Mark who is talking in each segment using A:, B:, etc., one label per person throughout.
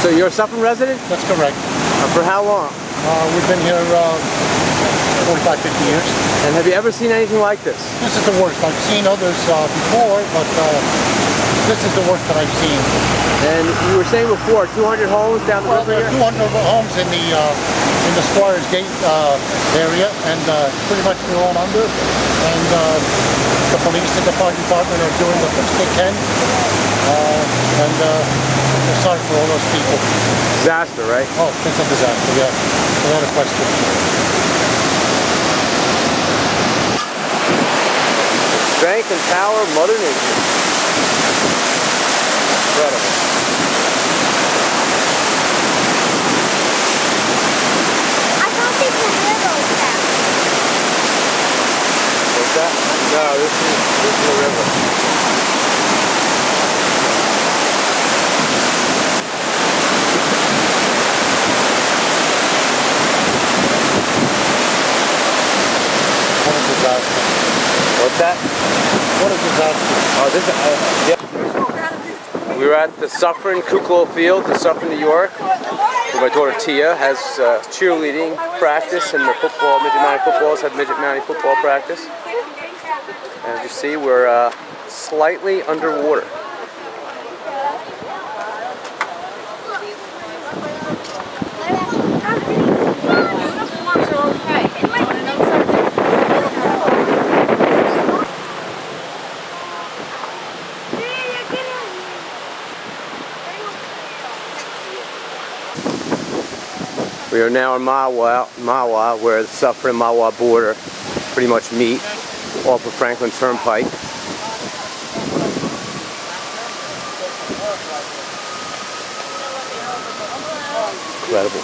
A: So you're a Suffern resident?
B: That's correct.
A: For how long?
B: We've been here 45, 50 years.
A: And have you ever seen anything like this?
B: This is the worst. I've seen others before, but this is the worst that I've seen.
A: And you were saying before, 200 homes down the river
B: There
A: here?
B: are 200 homes in the Squires Gate area, and pretty much they're all under. And the police and the fire department are doing the best they can. And we're sorry for all those people.
A: Disaster, right?
B: Oh, it's a disaster, yeah. Without a question.
A: Strength and power of Mother Nature. Incredible.
C: I thought these were river cats.
A: What's that? No, this is the river.
B: What a disaster.
A: What's that?
B: What a disaster.
A: Oh, this is, yeah. We were at the Suffern Kuklo Field in Suffern, New York, where my daughter Tia has cheerleading practice, and the football, Midget Mountain footballs have Midget Mountain football practice. And as you see, we're slightly underwater. We are now in Mahwah, where the Suffern and Mahwah border pretty much meet off of Franklin Turnpike. Incredible.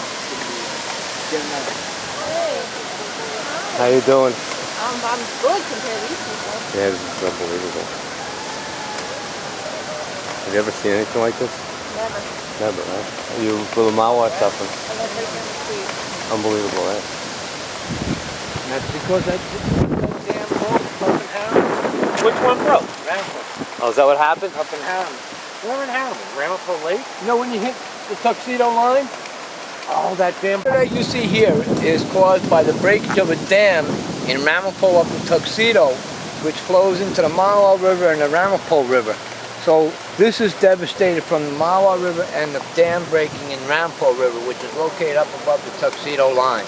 A: How you doing?
D: I'm good compared to these people.
A: Yeah, this is unbelievable. Have you ever seen anything like this?
D: Never.
A: Never, right? You little Mahwah Suffern.
D: I live right down the street.
A: Unbelievable, right?
E: And that's because that damn broke up in Harriman.
A: Which one broke?
E: Rampo.
A: Oh, is that what happened?
E: Up in Harriman. Where in Harriman? Ramapo Lake? You know when you hit the Tuxedo line? Oh, that damn... What you see here is caused by the breakage of a dam in Ramapo up in Tuxedo, which flows into the Mahwah River and the Ramapo River. So this is devastated from the Mahwah River and the dam breaking in Ramapo River, which is located up above the Tuxedo line.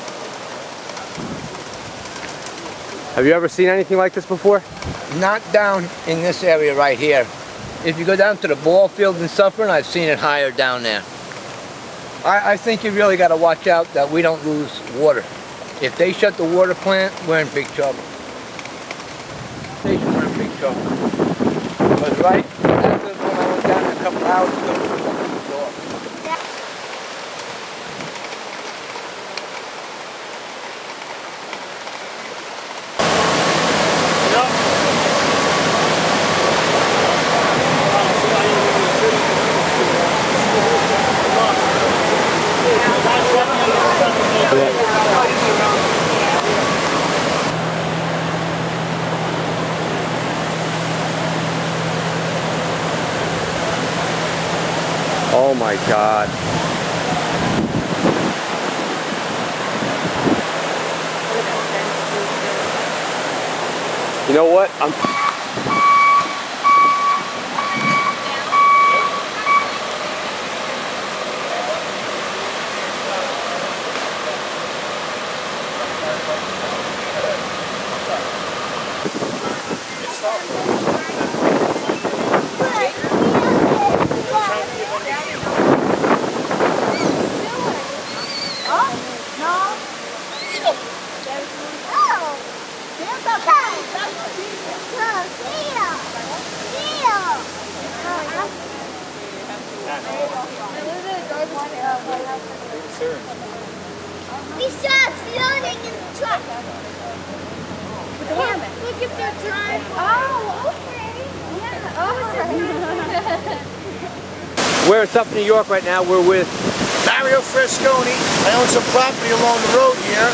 A: Have you ever seen anything like this before?
E: Not down in this area right here. If you go down to the ball field in Suffern, I've seen it higher down there. I think you really got to watch out that we don't lose water. If they shut the water plant, we're in big trouble. We're in big trouble. Because right after when I went down a couple hours ago, it was open the door.
A: Oh my God. You know what?
C: We saw it floating in the truck. Look at the drive. Oh, okay. Yeah. Oh,
A: We're in Suffern, New York right now. We're with
B: Mario Fresconi. I own some property along the road here,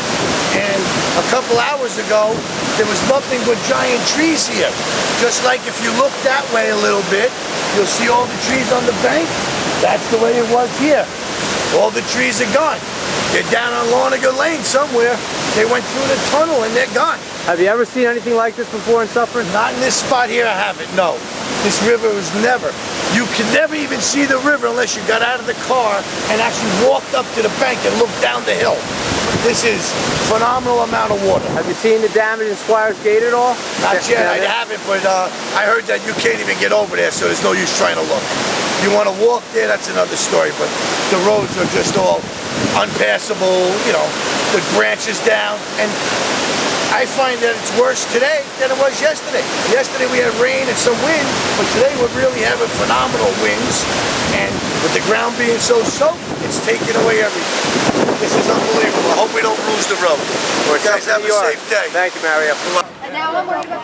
B: and a couple hours ago, there was nothing but giant trees here. Just like if you look that way a little bit, you'll see all the trees on the bank. That's the way it was here.
F: All the trees are gone. They're down on Larnagher Lane somewhere. They went through the tunnel and they're gone.
A: Have you ever seen anything like this before in Suffern?
F: Not in this spot here, I haven't, no. This river was never. You can never even see the river unless you got out of the car and actually walked up to the bank and looked down the hill. This is phenomenal amount of water.
A: Have you seen the damage in Squires Gate at all?
F: Not yet, I haven't, but I heard that you can't even get over there, so there's no use trying to look. You want to walk there, that's another story, but the roads are just all unpassable, you know, the branches down, and I find that it's worse today than it was yesterday. Yesterday we had rain and some wind, but today we're really having phenomenal winds, and with the ground being so soaked, it's taking away everything. This is unbelievable. I hope we don't lose the road. You guys have a safe day.
A: Thank you, Mario.
C: And now I'm worried about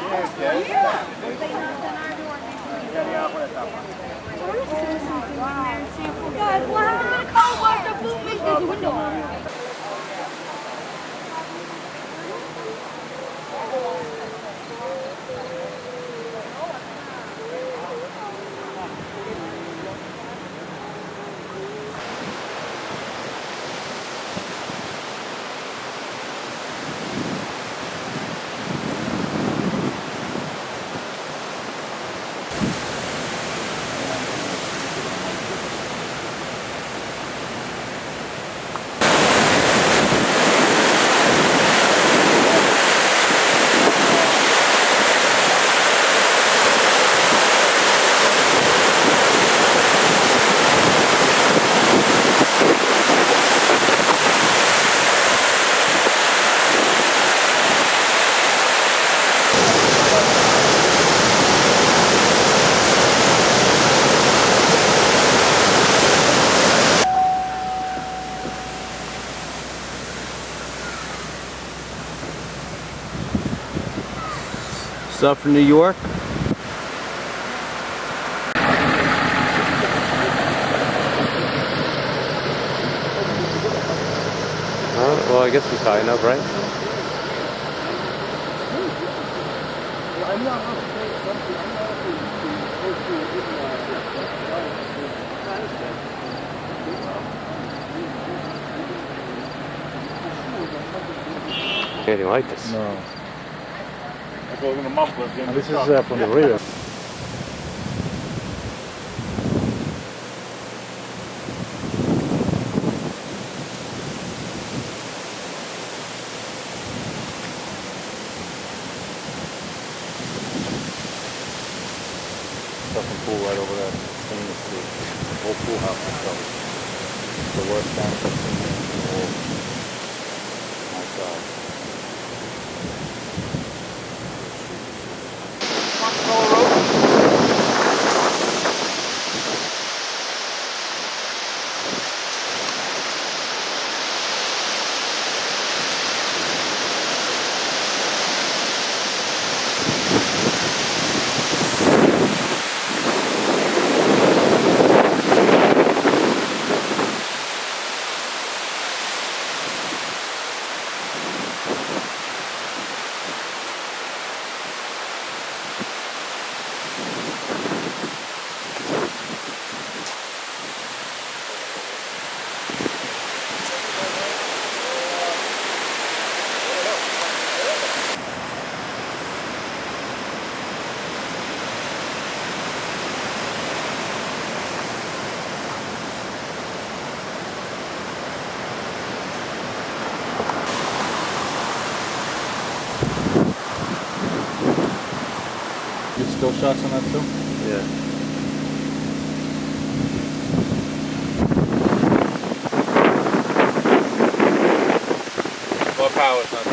C: God, what happened to the car? Why the boom make this window on?
A: Suffern, New York. Well, I guess he's high enough, right? Anything like this?
B: No. This is from the river. Suffern pool right over there. Stainless steel. The whole pool house is covered. The worst damage I've seen in the world. My God. Still shots on that too?
A: Yeah.
E: What power is not